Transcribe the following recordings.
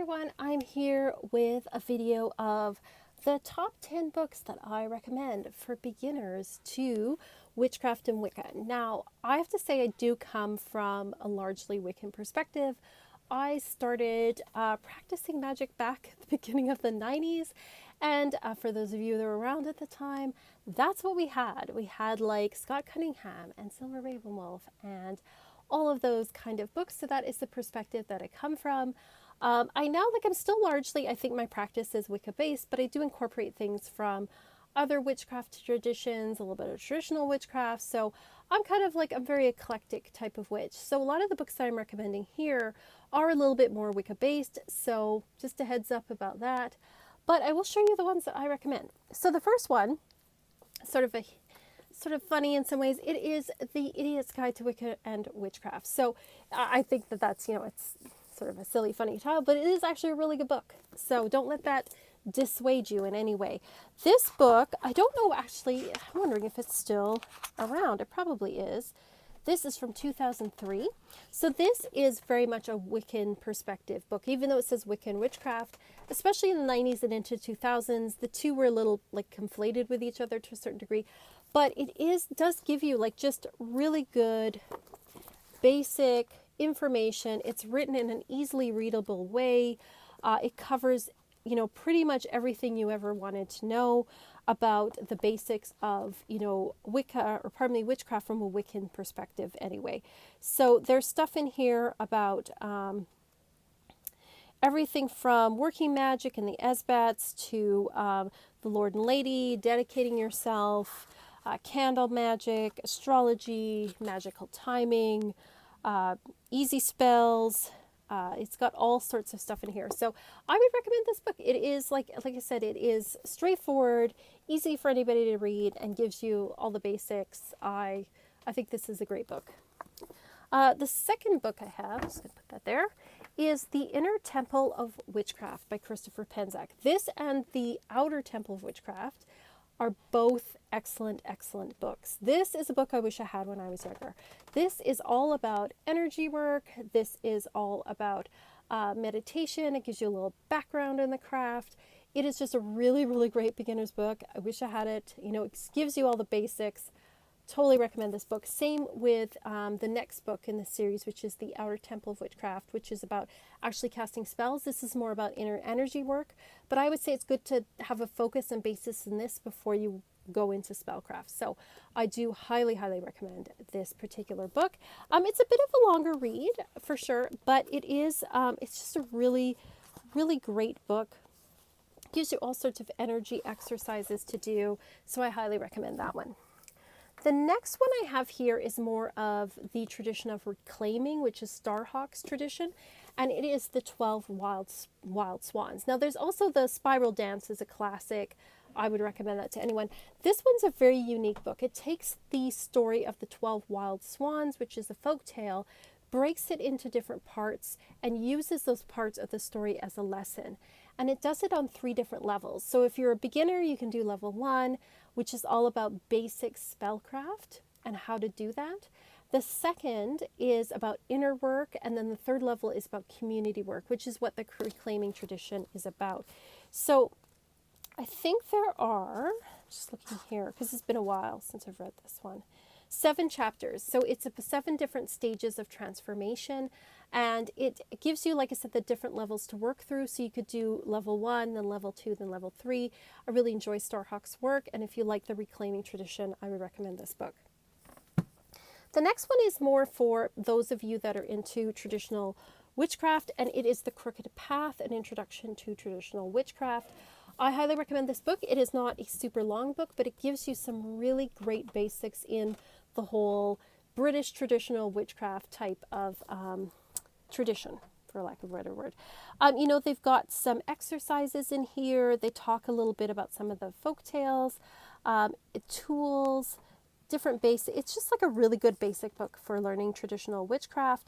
everyone, I'm here with a video of the top 10 books that I recommend for beginners to witchcraft and Wicca. Now, I have to say I do come from a largely Wiccan perspective. I started practicing magic back at the beginning of the 90s, and for those of you that were around at the time, that's what we had. We had like Scott Cunningham and Silver Ravenwolf and all of those kind of books. So that is the perspective that I come from. I now, I'm still largely, I think my practice is Wicca based, but I do incorporate things from other witchcraft traditions, a little bit of traditional witchcraft. So I'm kind of like a very eclectic type of witch. So a lot of the books that I'm recommending here are a little bit more Wicca based. So just a heads up about that. But I will show you the ones that I recommend. So the first one, sort of funny in some ways, it is The Idiot's Guide to Wicca and Witchcraft. So I think that that's, it's sort of a silly, funny title, but it is actually a really good book. So don't let that dissuade you in any way. This book, I don't know actually, I'm wondering if it's still around. It probably is. This is from 2003. So this is very much a Wiccan perspective book, even though it says Wiccan Witchcraft, especially in the 90s and into 2000s. The two were a little like conflated with each other to a certain degree, but it does give you like just really good basic information. It's written in an easily readable way. It covers, pretty much everything you ever wanted to know about the basics of, Wicca, or pardon me, witchcraft from a Wiccan perspective anyway. So there's stuff in here about everything from working magic and the Esbats to the Lord and Lady, dedicating yourself, candle magic, astrology, magical timing, easy spells. It's got all sorts of stuff in here. So I would recommend this book. It is, like I said, it is straightforward, easy for anybody to read, and gives you all the basics. I think this is a great book. The second book I have, just going to put that there, is The Inner Temple of Witchcraft by Christopher Penczak. This and The Outer Temple of Witchcraft are both excellent, excellent books. This is a book I wish I had when I was younger. This is all about energy work. This is all about meditation. It gives you a little background in the craft. It is just a really, really great beginner's book. I wish I had it. It gives you all the basics. Totally recommend this book. Same with the next book in the series, which is The Outer Temple of Witchcraft, which is about actually casting spells. This is more about inner energy work, but I would say it's good to have a focus and basis in this before you go into spellcraft. So I do highly, highly recommend this particular book. It's a bit of a longer read for sure, but it is, it's just a really, really great book. It gives you all sorts of energy exercises to do. So I highly recommend that one. The next one I have here is more of the tradition of reclaiming, which is Starhawk's tradition, and it is the 12 Wild Swans. Now, there's also the Spiral Dance as a classic. I would recommend that to anyone. This one's a very unique book. It takes the story of the 12 Wild Swans, which is a folk tale, breaks it into different parts, and uses those parts of the story as a lesson. And it does it on 3 different levels. So if you're a beginner, you can do level 1, which is all about basic spellcraft and how to do that. The second is about inner work, and then the third level is about community work, which is what the reclaiming tradition is about. So I think there are, just looking here, because it's been a while since I've read this one, 7 chapters. So it's 7 different stages of transformation, and it gives you, like I said, the different levels to work through. So you could do level 1, then level 2, then level 3. I really enjoy Starhawk's work, and if you like the reclaiming tradition, I would recommend this book. The next one is more for those of you that are into traditional witchcraft, and it is The Crooked Path, an introduction to traditional witchcraft. I highly recommend this book. It is not a super long book, but it gives you some really great basics in the whole British traditional witchcraft type of tradition, for lack of a better word. They've got some exercises in here. They talk a little bit about some of the folk tales, tools, different basic. It's just like a really good basic book for learning traditional witchcraft.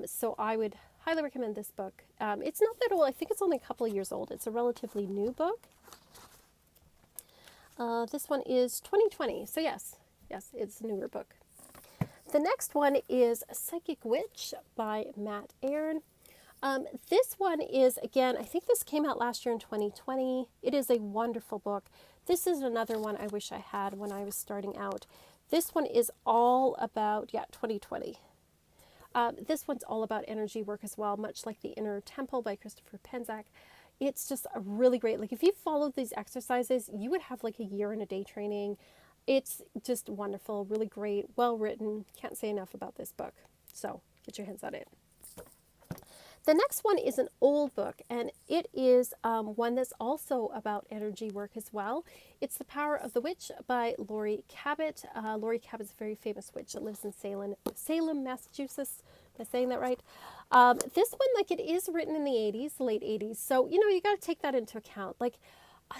So I would highly recommend this book. It's not that old. I think it's only a couple of years old. It's a relatively new book. This one is 2020. So yes, it's a newer book. The next one is Psychic Witch by Matt Aaron. This one is, again, I think this came out last year in 2020. It is a wonderful book. This is another one I wish I had when I was starting out. This one is all about, yeah, 2020. This one's all about energy work as well, much like The Inner Temple by Christopher Penczak. It's just a really great, like if you followed these exercises, you would have like a year and a day training. It's just wonderful, really great, well written. Can't say enough about this book. So get your hands on it. The next one is an old book, and it is one that's also about energy work as well. It's The Power of the Witch by Laurie Cabot. Laurie Cabot's a very famous witch that lives in Salem, Massachusetts. Am I saying that right? This one, like, it is written in the 80s, late 80s. So, you know, you got to take that into account. Like,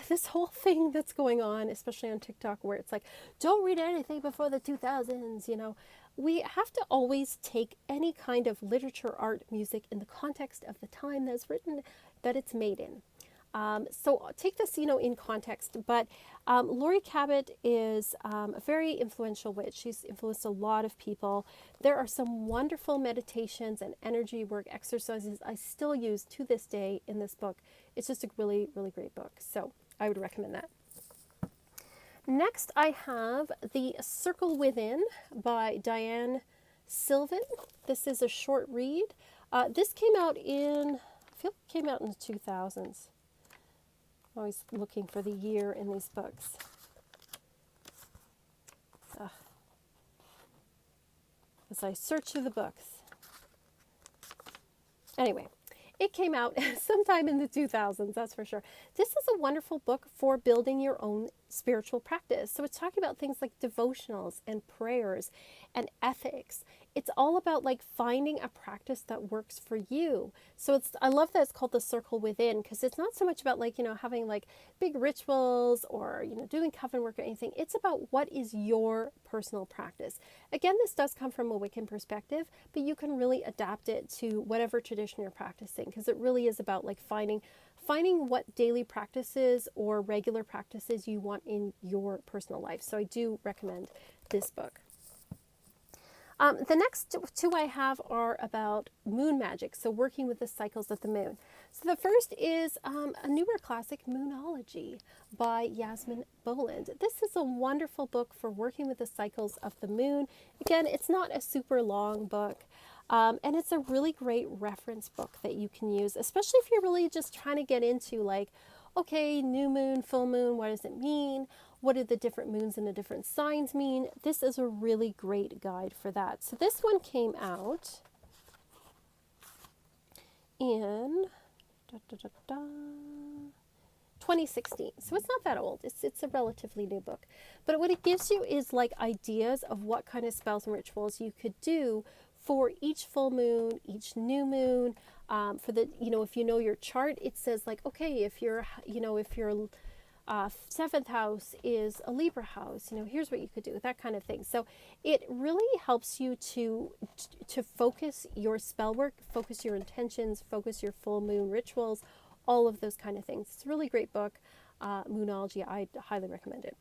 this whole thing that's going on, especially on TikTok, where it's like, don't read anything before the 2000s, you know. We have to always take any kind of literature, art, music in the context of the time that's written, that it's made in. So take this, you know, in context. But Laurie Cabot is a very influential witch. She's influenced a lot of people. There are some wonderful meditations and energy work exercises I still use to this day in this book. It's just a really, really great book. So I would recommend that. Next, I have The Circle Within by Diane Sylvan. This is a short read. This came out in, I feel it came out in the 2000s. I'm always looking for the year in these books. As I search through the books. Anyway, it came out sometime in the 2000s, that's for sure. This is a wonderful book for building your own spiritual practice. So it's talking about things like devotionals and prayers and ethics. It's all about like finding a practice that works for you. So I love that it's called The Circle Within, because it's not so much about like, you know, having like big rituals or, you know, doing coven work or anything. It's about what is your personal practice. Again, this does come from a Wiccan perspective, but you can really adapt it to whatever tradition you're practicing, because it really is about like finding what daily practices or regular practices you want in your personal life. So I do recommend this book. The next two I have are about moon magic, so working with the cycles of the moon. So the first is a newer classic, Moonology by Yasmin Boland. This is a wonderful book for working with the cycles of the moon. Again, it's not a super long book. And it's a really great reference book that you can use, especially if you're really just trying to get into like, okay, new moon, full moon, what does it mean? What do the different moons in the different signs mean? This is a really great guide for that. So this one came out in 2016. So it's not that old. It's a relatively new book. But what it gives you is like ideas of what kind of spells and rituals you could do for each full moon, each new moon. For the, you know, if you know your chart, it says like, okay, if your seventh house is a Libra house, you know, here's what you could do, that kind of thing. So it really helps you to focus your spell work, focus your intentions, focus your full moon rituals, all of those kind of things. It's a really great book, Moonology. I highly recommend it.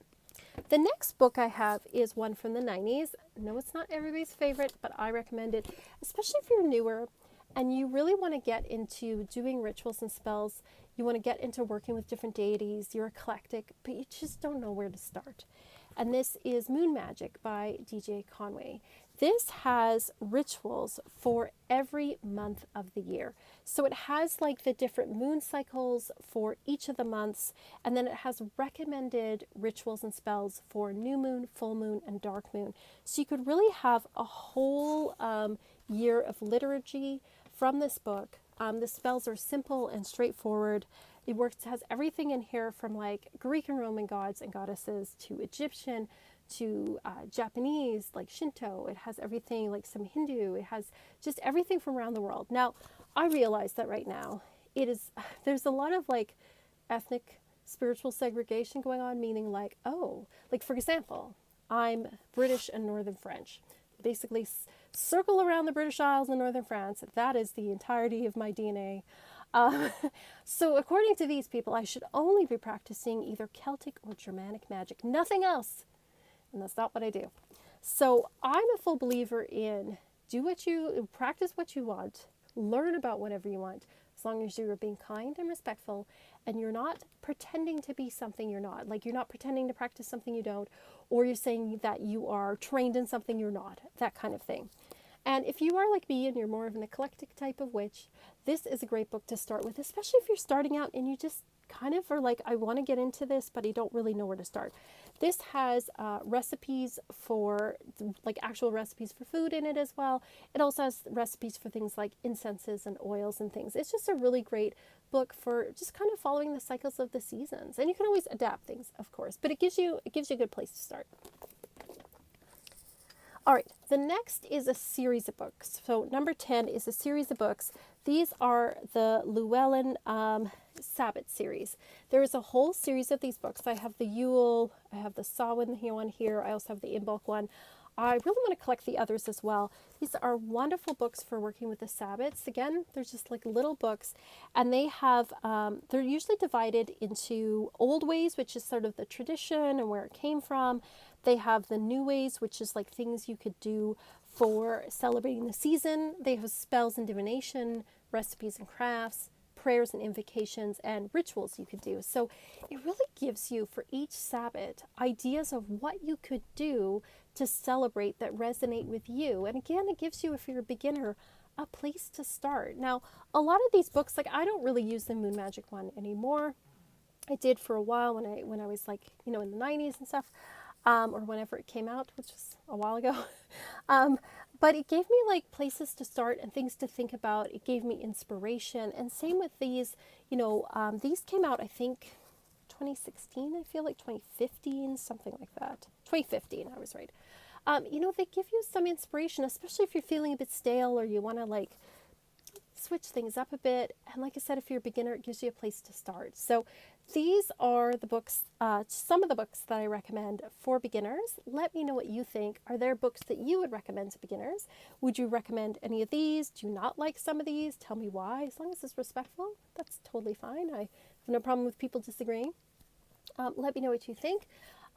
The next book I have is one from the 90s. No, it's not everybody's favorite, but I recommend it, especially if you're newer and you really want to get into doing rituals and spells. You want to get into working with different deities. You're eclectic, but you just don't know where to start. And this is Moon Magic by DJ Conway. This has rituals for every month of the year. So it has like the different moon cycles for each of the months, and then it has recommended rituals and spells for new moon, full moon, and dark moon. So you could really have a whole year of liturgy from this book. The spells are simple and straightforward. It has everything in here from like Greek and Roman gods and goddesses to Egyptian to Japanese, like Shinto. It has everything like some Hindu. It has just everything from around the world. Now, I realize that right now there's a lot of like ethnic spiritual segregation going on, meaning like, oh, like for example, I'm British and Northern French. Basically circle around the British Isles and Northern France. That is the entirety of my DNA. So according to these people, I should only be practicing either Celtic or Germanic magic, nothing else. And that's not what I do. So I'm a full believer in practice what you want, learn about whatever you want, as long as you're being kind and respectful and you're not pretending to be something you're not. Like, you're not pretending to practice something you don't, or you're saying that you are trained in something you're not, that kind of thing. And if you are like me and you're more of an eclectic type of witch, this is a great book to start with, especially if you're starting out and you just kind of are like, I want to get into this, but I don't really know where to start. This has recipes for, like, actual recipes for food in it as well. It also has recipes for things like incenses and oils and things. It's just a really great book for just kind of following the cycles of the seasons. And you can always adapt things, of course, but it gives you a good place to start. All right, the next is a series of books. So number 10 is a series of books. These are the Llewellyn Sabbath series. There is a whole series of these books. I have the Yule, I have the Samhain one here, I also have the Imbolc one. I really want to collect the others as well. These are wonderful books for working with the Sabbats. Again, they're just like little books, and they have, they're usually divided into old ways, which is sort of the tradition and where it came from. They have the new ways, which is like things you could do for celebrating the season. They have spells and divination, recipes and crafts, prayers and invocations, and rituals you could do. So it really gives you, for each Sabbath, ideas of what you could do to celebrate that resonate with you. And again, it gives you, if you're a beginner, a place to start. Now, a lot of these books, like, I don't really use the Moon Magic one anymore. I did for a while when I was like, in the 90s and stuff, or whenever it came out, which was a while ago. But it gave me like places to start and things to think about. It gave me inspiration. And same with these, these came out, I think, 2016, I feel like 2015, something like that. 2015, I was right. They give you some inspiration, especially if you're feeling a bit stale or you want to like switch things up a bit. And like I said, if you're a beginner, it gives you a place to start. So these are the books, some of the books that I recommend for beginners. Let me know what you think. Are there books that you would recommend to beginners? Would you recommend any of these? Do you not like some of these? Tell me why. As long as it's respectful, that's totally fine. I have no problem with people disagreeing. Let me know what you think.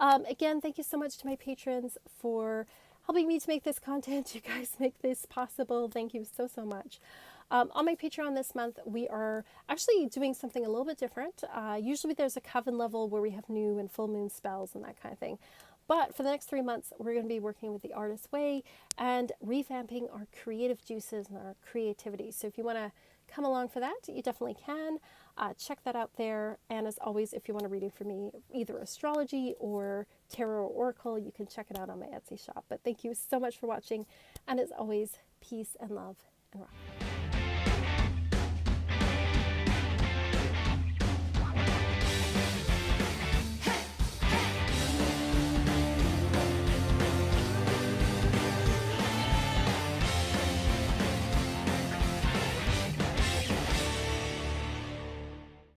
Again, thank you so much to my patrons for helping me to make this content. You guys make this possible. Thank you so, so much. On my Patreon this month, we are actually doing something a little bit different. Usually there's a coven level where we have new and full moon spells and that kind of thing. But for the next 3 months, we're going to be working with the Artist's Way and revamping our creative juices and our creativity. So if you want to come along for that, you definitely can. Check that out there. And as always, if you want a reading from me, either astrology or tarot or oracle, you can check it out on my Etsy shop. But thank you so much for watching. And as always, peace and love and rock.